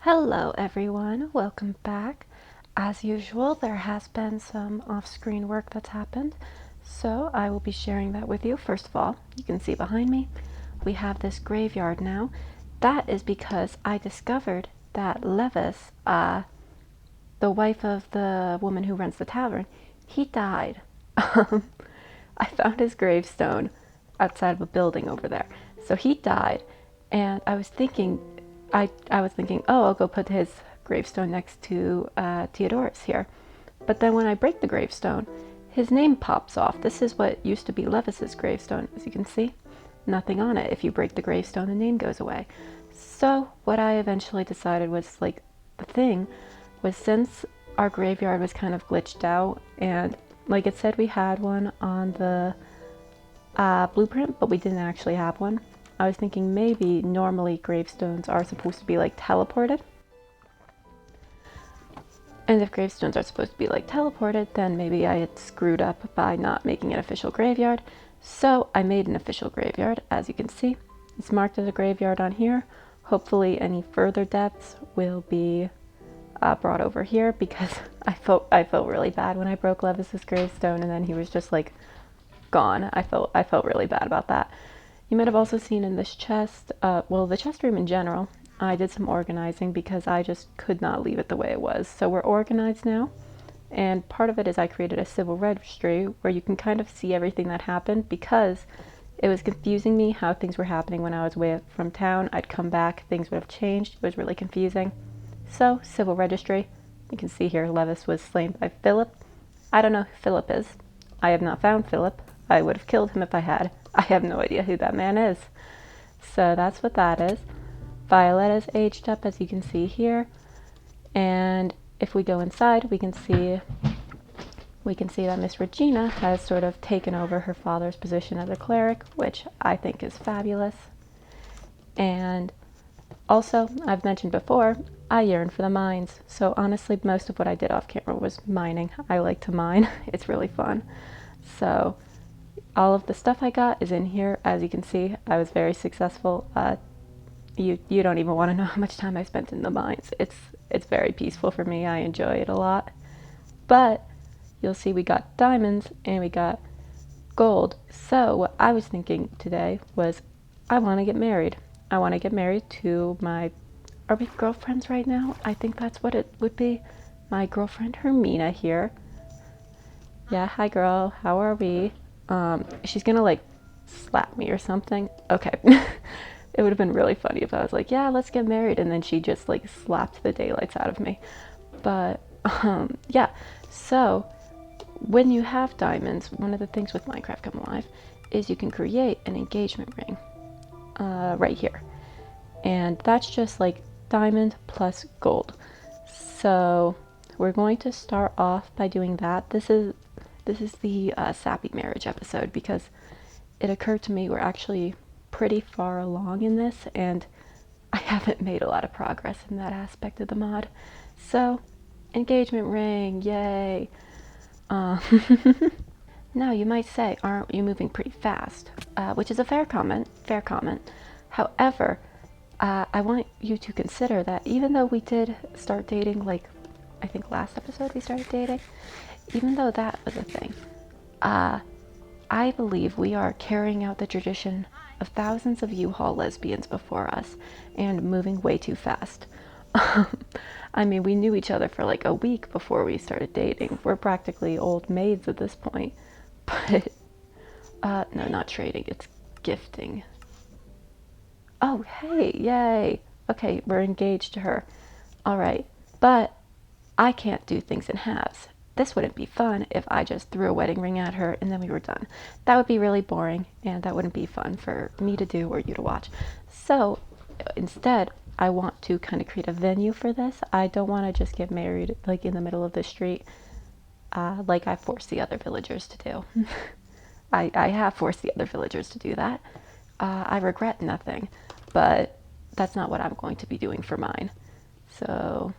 Hello everyone, welcome back. As usual, there has been some off-screen work that's happened, so I will be sharing that with you. First of all, you can see behind me, we have this graveyard now. That is because I discovered that Levis, the wife of the woman who runs the tavern, he died. I found his gravestone outside of a building over there. So he died, and I was thinking, oh, I'll go put his gravestone next to Theodorus here. But then when I break the gravestone, his name pops off. This is what used to be Levis's gravestone, as you can see. Nothing on it. If you break the gravestone, the name goes away. So what I eventually decided was like the thing was since our graveyard was kind of glitched out and like it said we had one on the blueprint, but we didn't actually have one. I was thinking maybe normally gravestones are supposed to be like teleported. And if gravestones are supposed to be like teleported, then maybe I had screwed up by not making an official graveyard. So I made an official graveyard, as you can see. It's marked as a graveyard on here. Hopefully any further deaths will be brought over here because I felt really bad when I broke Levis's gravestone and then he was just like gone. I felt really bad about that. You might have also seen in this chest, well, the chest room in general, I did some organizing because I just could not leave it the way it was. So we're organized now, and part of it is I created a civil registry where you can kind of see everything that happened because it was confusing me how things were happening when I was away from town. I'd come back, things would have changed. It was really confusing. So, civil registry. You can see here Levis was slain by Philip. I don't know who Philip is. I have not found Philip. I would have killed him if I had. I have no idea who that man is. So that's what that is. Violet is aged up, as you can see here. And if we go inside, we can see that Miss Regina has sort of taken over her father's position as a cleric, which I think is fabulous. And also, I've mentioned before, I yearn for the mines. So honestly, most of what I did off camera was mining. I like to mine. It's really fun. So all of the stuff I got is in here. As you can see, I was very successful. You don't even want to know how much time I spent in the mines. It's very peaceful for me. I enjoy it a lot. But you'll see we got diamonds and we got gold. So what I was thinking today was I want to get married. I want to get married to my... Are we girlfriends right now? I think that's what it would be. My girlfriend Hermina here. Yeah, hi girl. How are we? She's gonna like slap me or something. Okay. It would have been really funny if I was like, yeah, let's get married, and then she just like slapped the daylights out of me. But yeah, so when you have diamonds, one of the things with Minecraft Come Alive is you can create an engagement ring right here. And that's just like diamond plus gold. So we're going to start off by doing that. This is the sappy marriage episode because it occurred to me we're actually pretty far along in this and I haven't made a lot of progress in that aspect of the mod. So, engagement ring, yay. Uh, now you might say, aren't you moving pretty fast? Which is a fair comment, However, I want you to consider that even though we did start dating, like I think last episode we started dating, even though that was a thing, I believe we are carrying out the tradition of thousands of U-Haul lesbians before us and moving way too fast. I mean, we knew each other for like a week before we started dating. We're practically old maids at this point. But, no, not trading, it's gifting. Oh, hey, yay. Okay, we're engaged to her. All right, but I can't do things in halves. This wouldn't be fun if I just threw a wedding ring at her and then we were done. That would be really boring and that wouldn't be fun for me to do or you to watch. So instead, I want to kind of create a venue for this. I don't want to just get married like in the middle of the street like I forced the other villagers to do. I have forced the other villagers to do that. I regret nothing, but that's not what I'm going to be doing for mine. So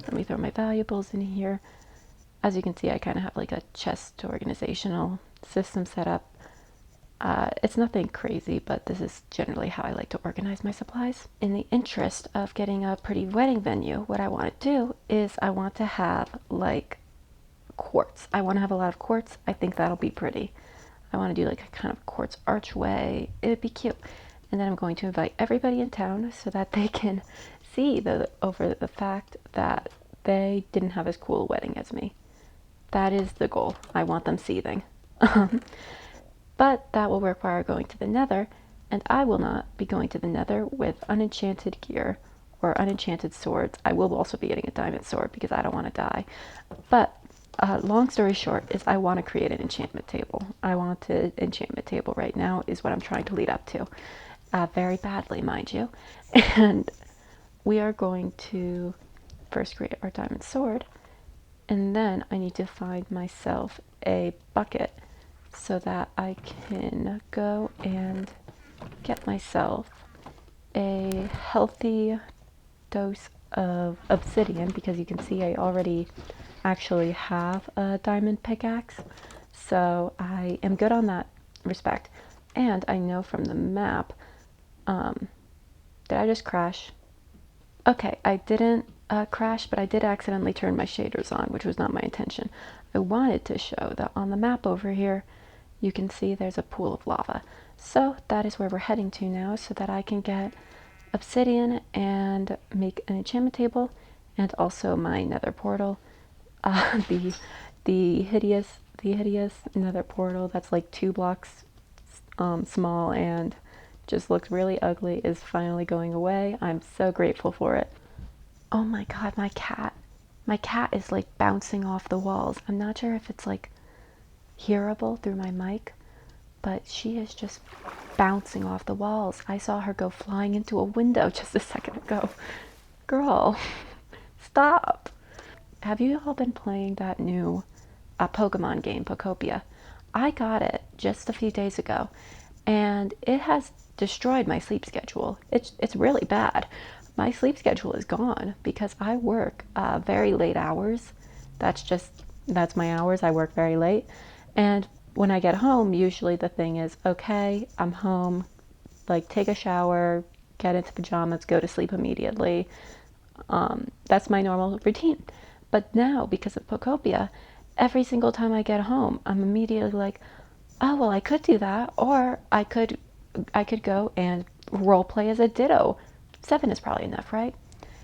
let me throw my valuables in here. As you can see, I kind of have like a chest organizational system set up. It's nothing crazy, but this is generally how I like to organize my supplies. In the interest of getting a pretty wedding venue, what I want to do is I want to have like quartz. I want to have a lot of quartz. I think that'll be pretty. I want to do like a kind of quartz archway. It would be cute. And then I'm going to invite everybody in town so that they can see over the fact that they didn't have as cool a wedding as me. That is the goal. I want them seething. But that will require going to the nether, and I will not be going to the nether with unenchanted gear or unenchanted swords. I will also be getting a diamond sword because I don't want to die. But long story short is I want to create an enchantment table. I want an enchantment table right now is what I'm trying to lead up to. Very badly, mind you. And we are going to first create our diamond sword, and then I need to find myself a bucket so that I can go and get myself a healthy dose of obsidian, because you can see I already actually have a diamond pickaxe, so I am good on that respect. And I know from the map, did I just crash? Okay, I didn't crash, but I did accidentally turn my shaders on, which was not my intention. I wanted to show that on the map over here, you can see there's a pool of lava. So that is where we're heading to now, so that I can get obsidian and make an enchantment table, and also my nether portal. The hideous nether portal that's like 2 blocks small and just looks really ugly is finally going away. I'm so grateful for it. Oh my god, my cat. My cat is like bouncing off the walls. I'm not sure if it's like hearable through my mic, but she is just bouncing off the walls. I saw her go flying into a window just a second ago. Girl, stop. Have you all been playing that new Pokemon game, Pokopia? I got it just a few days ago, and it has destroyed my sleep schedule. It's really bad. My sleep schedule is gone because I work very late hours. That's my hours. I work very late, and when I get home, usually the thing is, okay, I'm home, like take a shower, get into pajamas, go to sleep immediately. That's my normal routine. But now, because of Pokopia, every single time I get home, I'm immediately like, oh well, I could do that, or I could go and role play as a Ditto. 7 is probably enough, right?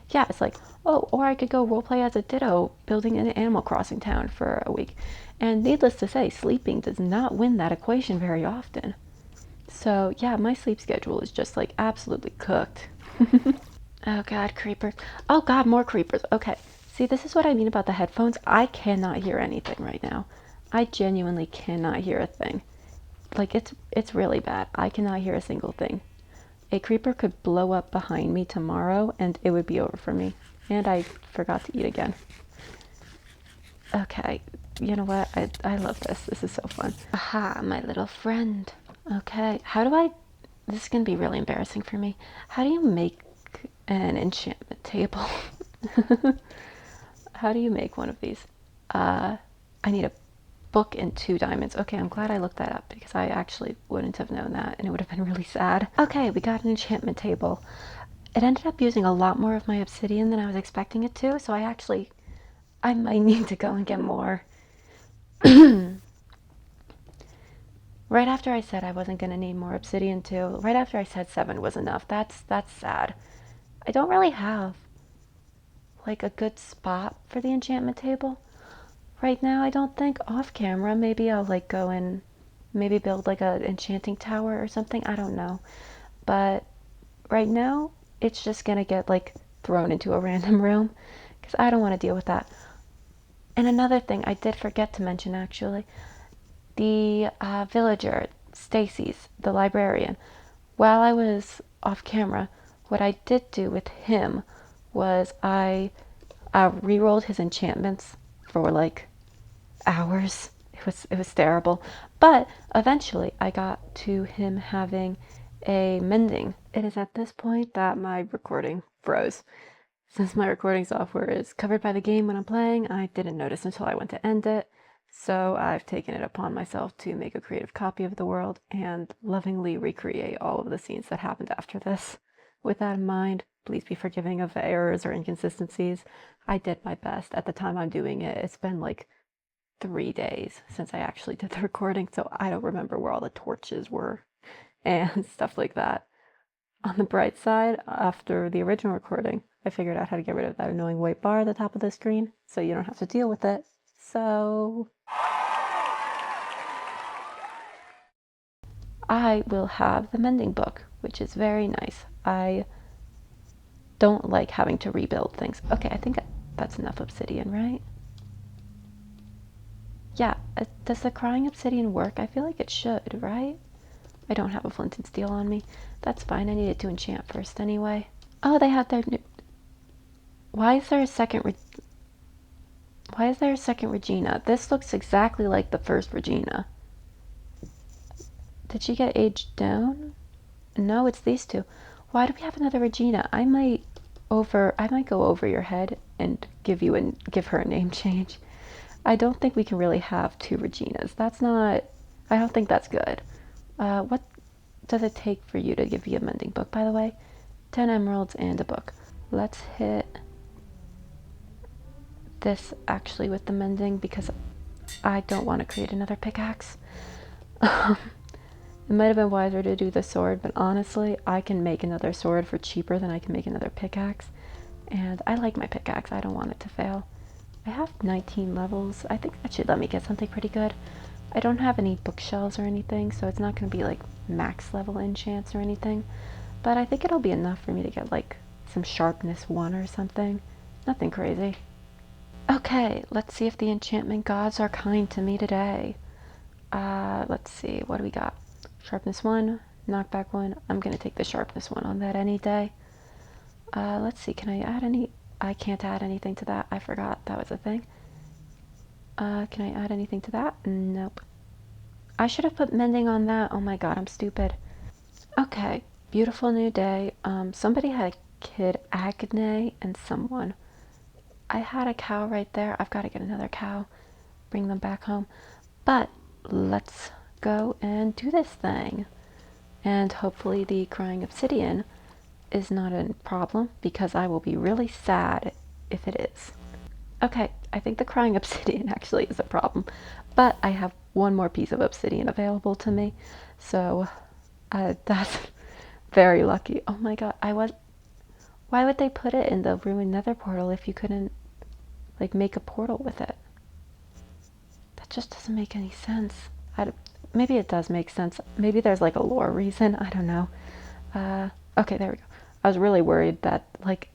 Yeah, it's like, oh, or I could go role play as a Ditto, building an Animal Crossing town for a week. And needless to say, sleeping does not win that equation very often. So yeah, my sleep schedule is just like absolutely cooked. Oh god, creepers. Oh god, more creepers. Okay. See, this is what I mean about the headphones. I cannot hear anything right now. I genuinely cannot hear a thing. Like it's really bad. I cannot hear a single thing. A creeper could blow up behind me tomorrow and it would be over for me. And I forgot to eat again. Okay, you know what? I love this. This is so fun. Aha, my little friend. Okay, how do I... This is going to be really embarrassing for me. How do you make an enchantment table? How do you make one of these? I need a book and 2 diamonds. Okay, I'm glad I looked that up because I actually wouldn't have known that and it would have been really sad. Okay, we got an enchantment table. It ended up using a lot more of my obsidian than I was expecting it to, so I might need to go and get more. Right after I said I wasn't going to need more obsidian too, right after I said 7 was enough. That's sad. I don't really have like a good spot for the enchantment table right now. I don't think. Off camera maybe I'll like go and maybe build like a enchanting tower or something. I don't know. But right now it's just gonna get like thrown into a random room because I don't want to deal with that. And another thing I did forget to mention actually, the villager, Stacy's, the librarian, while I was off camera, what I did do with him was I re-rolled his enchantments for like hours. It was terrible. But eventually I got to him having a mending. It is at this point that my recording froze. Since my recording software is covered by the game when I'm playing, I didn't notice until I went to end it. So I've taken it upon myself to make a creative copy of the world and lovingly recreate all of the scenes that happened after this. With that in mind, please be forgiving of errors or inconsistencies. I did my best. At the time I'm doing it, it's been like 3 days since I actually did the recording, so I don't remember where all the torches were and stuff like that. On the bright side, after the original recording, I figured out how to get rid of that annoying white bar at the top of the screen, so you don't have to deal with it. So I will have the mending book, which is very nice. I don't like having to rebuild things. Okay, I think that's enough obsidian, right? Yeah, does the crying obsidian work? I feel like it should, right? I don't have a flint and steel on me. That's fine, I needed to enchant first anyway. Oh, they have their new... Why is there a second Regina? This looks exactly like the first Regina. Did she get aged down? No, it's these two. Why do we have another Regina? I might go over your head and give her a name change. I don't think we can really have two Reginas. I don't think that's good. What does it take for you to give you a mending book, by the way? 10 emeralds and a book. Let's hit this actually with the mending because I don't want to create another pickaxe. It might have been wiser to do the sword, but honestly, I can make another sword for cheaper than I can make another pickaxe. And I like my pickaxe. I don't want it to fail. I have 19 levels. I think that should let me get something pretty good. I don't have any bookshelves or anything, so it's not going to be like max level enchants or anything. But I think it'll be enough for me to get like some sharpness 1 or something. Nothing crazy. Okay, let's see if the enchantment gods are kind to me today. Let's see, what do we got? Sharpness 1, knockback 1. I'm going to take the sharpness 1 on that any day. Let's see, can I add any? I can't add anything to that. I forgot that was a thing. Can I add anything to that? Nope. I should have put mending on that. Oh my god, I'm stupid. Okay, beautiful new day. Somebody had a kid, Agne, and someone. I had a cow right there. I've got to get another cow, bring them back home. But let's go and do this thing. And hopefully the crying obsidian is not a problem because I will be really sad if it is. Okay, I think the crying obsidian actually is a problem, but I have one more piece of obsidian available to me, so that's very lucky. Oh my god, why would they put it in the ruined nether portal if you couldn't like make a portal with it? That just doesn't make any sense. Maybe it does make sense. Maybe there's like a lore reason, I don't know. Okay, there we go. I was really worried that like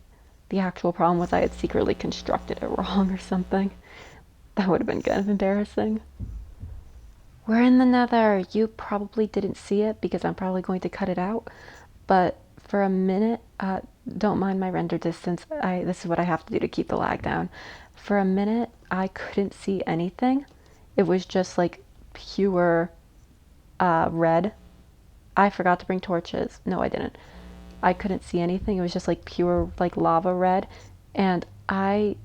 the actual problem was I had secretly constructed it wrong or something. That would have been kind of embarrassing. We're in the nether. You probably didn't see it because I'm probably going to cut it out. But for a minute, don't mind my render distance. This is what I have to do to keep the lag down. For a minute, I couldn't see anything. It was just like pure red. I forgot to bring torches. No, I didn't. I couldn't see anything. It was just like pure like lava red, and I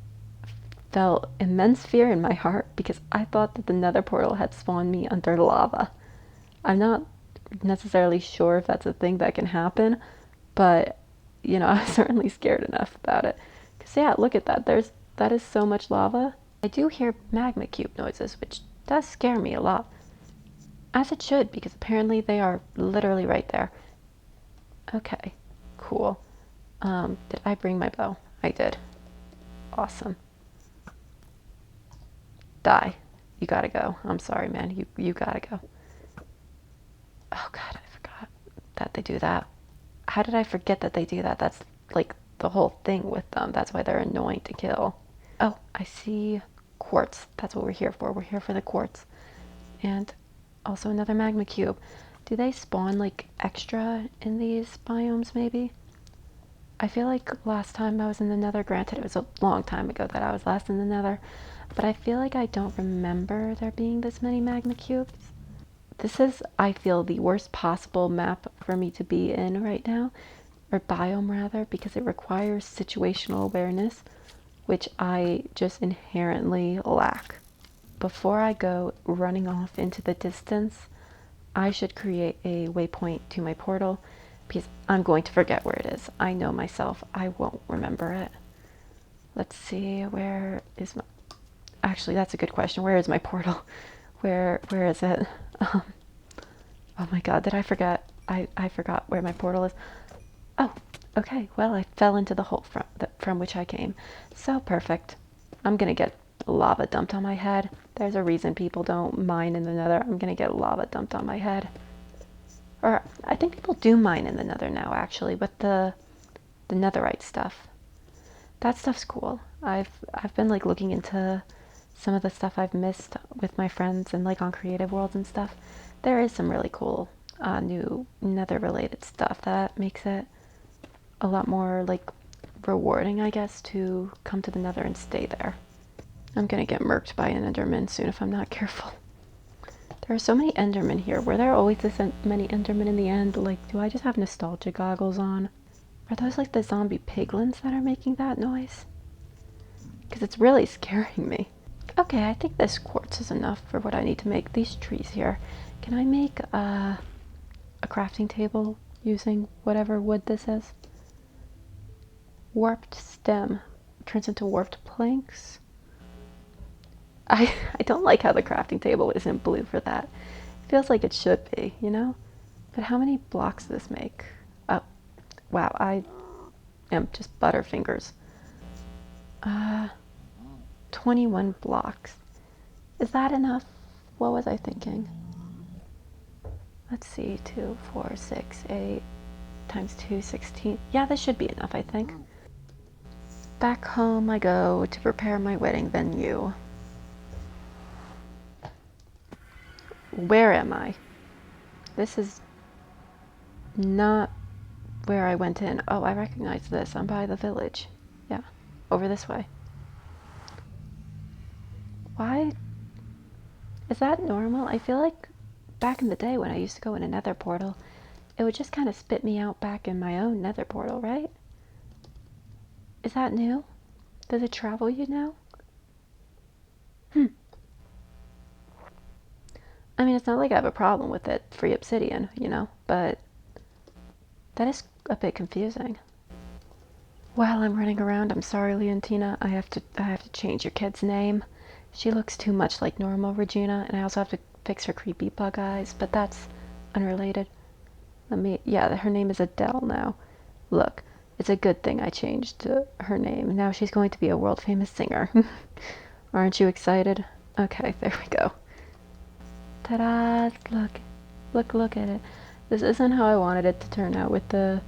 felt immense fear in my heart because I thought that the nether portal had spawned me under lava. I'm not necessarily sure if that's a thing that can happen, but you know, I was certainly scared enough about it. Because yeah, look at that. That is so much lava. I do hear magma cube noises, which does scare me a lot. As it should, because apparently they are literally right there. Okay, cool. Did I bring my bow? I did. Awesome. Die. You gotta go. I'm sorry, man. You gotta go. Oh god, I forgot that they do that. How did I forget that they do that? That's like the whole thing with them. That's why they're annoying to kill. Oh, I see quartz. That's what we're here for. We're here for the quartz. And also another magma cube. Do they spawn like extra in these biomes maybe? I feel like last time I was in the nether, granted it was a long time ago that I was last in the nether, but I feel like I don't remember there being this many magma cubes. This is, I feel, the worst possible map for me to be in right now, or biome rather, because it requires situational awareness, which I just inherently lack. before I go running off into the distance, I should create a waypoint to my portal because I'm going to forget where it is. I know myself. I won't remember it. Let's see, where is my... Actually, that's a good question. Where is my portal? Where is it? Oh my god, did I forget? I forgot where my portal is. Oh, okay. Well, I fell into the hole from which I came. So perfect. I'm gonna get lava dumped on my head. There's a reason people don't mine in the nether. I'm gonna get lava dumped on my head. Or I think people do mine in the nether now, actually, with the netherite stuff. That stuff's cool. I've been like looking into some of the stuff I've missed with my friends and like on Creative Worlds and stuff. There is some really cool new nether related stuff that makes it a lot more like rewarding, I guess, to come to the nether and stay there. I'm gonna get murked by an enderman soon if I'm not careful. There are so many endermen here. Were there always this many endermen in the end? Like, do I just have nostalgia goggles on? Are those like the zombie piglins that are making that noise? Because it's really scaring me. Okay, I think this quartz is enough for what I need to make these trees here. Can I make a crafting table using whatever wood this is? Warped stem turns into warped planks. I don't like how the crafting table isn't blue for that. It feels like it should be, you know? But how many blocks does this make? Oh, wow, I am just butterfingers. 21 blocks. Is that enough? What was I thinking? Let's see, 2, 4, 6, 8 times 2, 16. Yeah, this should be enough, I think. Back home I go to prepare my wedding venue. Where am I? This is not where I went in. Oh, I recognize this. I'm by the village. Yeah, over this way. Why? Is that normal? I feel like back in the day when I used to go in a nether portal, it would just kind of spit me out back in my own nether portal, right? Is that new? Does it travel you now? I mean, it's not like I have a problem with it, free obsidian, you know, but that is a bit confusing. While I'm running around, I'm sorry, Leontina, I have to change your kid's name. She looks too much like normal Regina, and I also have to fix her creepy bug eyes, but that's unrelated. Yeah, her name is Adele now. Look, it's a good thing I changed her name. Now she's going to be a world famous singer. Aren't you excited? Okay, there we go. Ta-da! Look at it. This isn't how I wanted it to turn out with the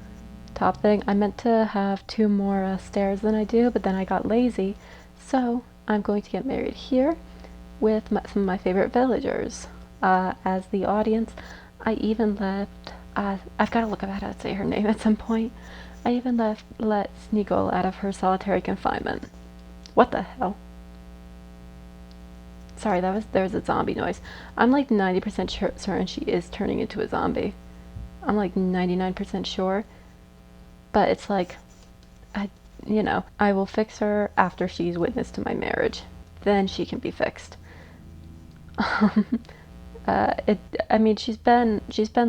top thing. I meant to have 2 more stairs than I do, but then I got lazy. So I'm going to get married here with some of my favorite villagers as the audience. I even left, I've got to look up how to say her name at some point. I even let Sneagol out of her solitary confinement. What the hell? Sorry, there was a zombie noise. I'm like 90% certain she is turning into a zombie. I'm like 99% sure. But it's like, you know, I will fix her after she's witness to my marriage. Then she can be fixed. I mean, she's been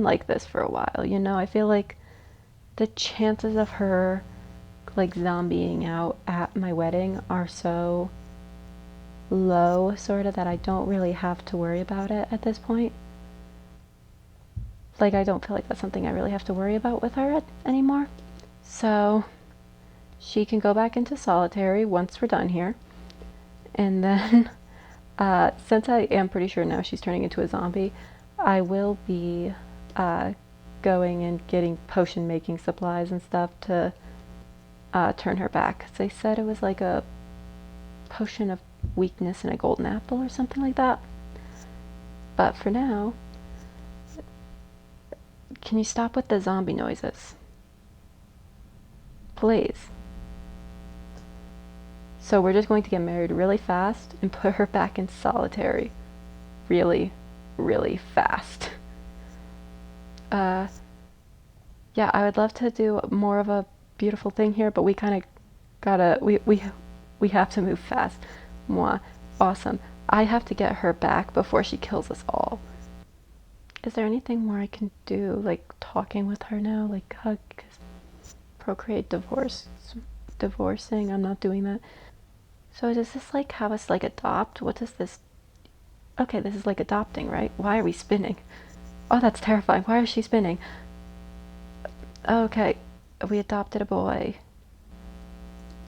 like this for a while, you know. I feel like the chances of her like zombieing out at my wedding are so low, sort of, that I don't really have to worry about it at this point. Like, I don't feel like that's something I really have to worry about with her anymore. So she can go back into solitary once we're done here. And then, since I am pretty sure now she's turning into a zombie, I will be going and getting potion making supplies and stuff to turn her back. They said it was like a potion of weakness and a golden apple or something like that. But for now, can you stop with the zombie noises? Please. So we're just going to get married really fast and put her back in solitary really, really fast. Yeah, I would love to do more of a beautiful thing here, but we kind of gotta, we have to move fast. Mwah. Awesome. I have to get her back before she kills us all. Is there anything more I can do, like talking with her now, like hug, procreate, divorcing? I'm not doing that. So does this like have us like adopt? What does this? Okay, this is like adopting, right? Why are we spinning? Oh, that's terrifying. Why is she spinning? Okay, we adopted a boy.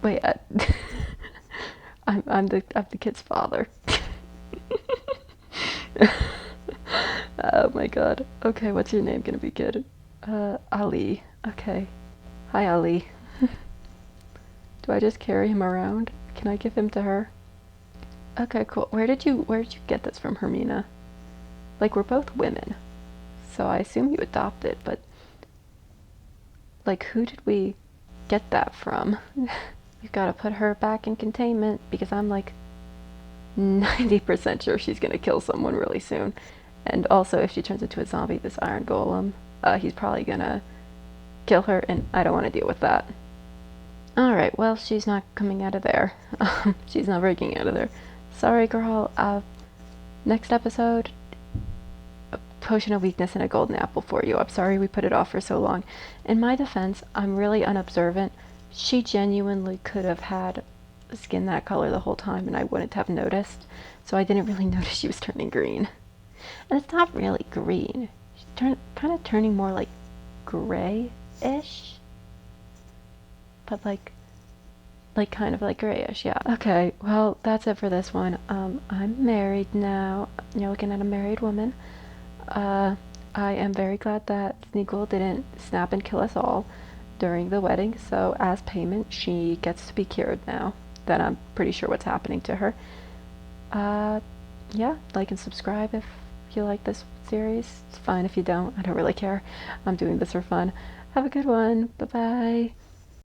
Wait, I'm the kid's father. Oh my god. Okay, what's your name gonna be, kid? Ali. Okay. Hi, Ali. Do I just carry him around? Can I give him to her? Okay, cool. Where did you get this from, Hermina? Like, we're both women, so I assume you adopted, but like, who did we get that from? We've got to put her back in containment because I'm like 90% sure she's gonna kill someone really soon. And also, if she turns into a zombie, this iron golem, he's probably gonna kill her, and I don't want to deal with that. Alright, well, she's not coming out of there. She's not breaking out of there. Sorry, girl. Next episode, a potion of weakness and a golden apple for you. I'm sorry we put it off for so long. In my defense, I'm really unobservant. She genuinely could have had skin that color the whole time and I wouldn't have noticed. So I didn't really notice she was turning green. And it's not really green. She's kind of turning more like gray-ish. But like kind of like grayish, yeah. Okay, well, that's it for this one. I'm married now. You're looking at a married woman. I am very glad that Sneagol didn't snap and kill us all during the wedding, so as payment, she gets to be cured now. Then I'm pretty sure what's happening to her. Yeah, like and subscribe if you like this series. It's fine if you don't. I don't really care. I'm doing this for fun. Have a good one. Bye-bye.